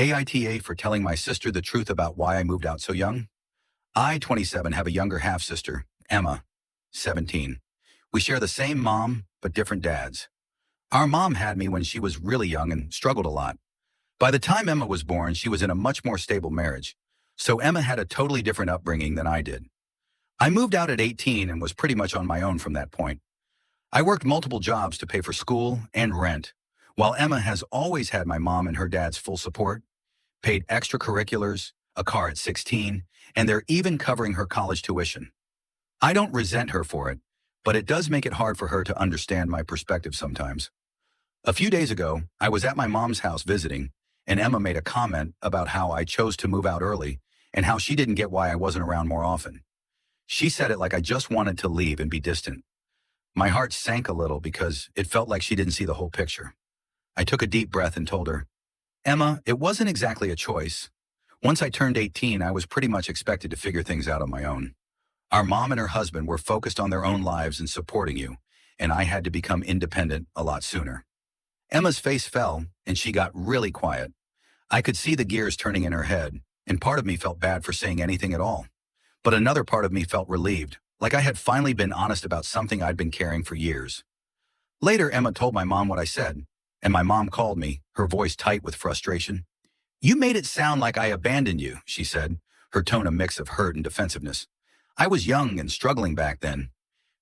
AITA for telling my sister the truth about why I moved out so young. I, 27, have a younger half-sister, Emma, 17. We share the same mom, but different dads. Our mom had me when she was really young and struggled a lot. By the time Emma was born, she was in a much more stable marriage. So Emma had a totally different upbringing than I did. I moved out at 18 and was pretty much on my own from that point. I worked multiple jobs to pay for school and rent, while Emma has always had my mom and her dad's full support, paid extracurriculars, a car at 16, and they're even covering her college tuition. I don't resent her for it, but it does make it hard for her to understand my perspective sometimes. A few days ago, I was at my mom's house visiting, and Emma made a comment about how I chose to move out early and how she didn't get why I wasn't around more often. She said it like I just wanted to leave and be distant. My heart sank a little because it felt like she didn't see the whole picture. I took a deep breath and told her, "Emma, it wasn't exactly a choice. Once I turned 18, I was pretty much expected to figure things out on my own. Our mom and her husband were focused on their own lives and supporting you, and I had to become independent a lot sooner." Emma's face fell, and she got really quiet. I could see the gears turning in her head, and part of me felt bad for saying anything at all. But another part of me felt relieved, like I had finally been honest about something I'd been carrying for years. Later, Emma told my mom what I said, and my mom called me, her voice tight with frustration. "You made it sound like I abandoned you," she said, her tone a mix of hurt and defensiveness. "I was young and struggling back then.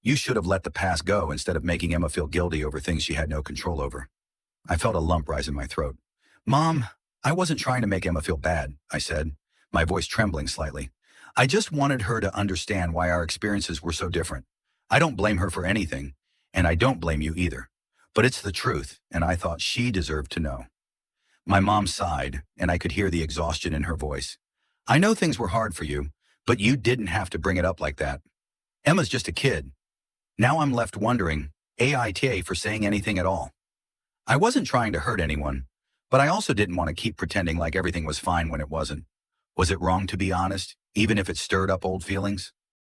You should have let the past go instead of making Emma feel guilty over things she had no control over." I felt a lump rise in my throat. "Mom, I wasn't trying to make Emma feel bad," I said, my voice trembling slightly. "I just wanted her to understand why our experiences were so different. I don't blame her for anything, and I don't blame you either. But it's the truth, and I thought she deserved to know." My mom sighed, and I could hear the exhaustion in her voice. "I know things were hard for you, but you didn't have to bring it up like that. Emma's just a kid." Now I'm left wondering, AITA for saying anything at all. I wasn't trying to hurt anyone, but I also didn't want to keep pretending like everything was fine when it wasn't. Was it wrong to be honest, even if it stirred up old feelings?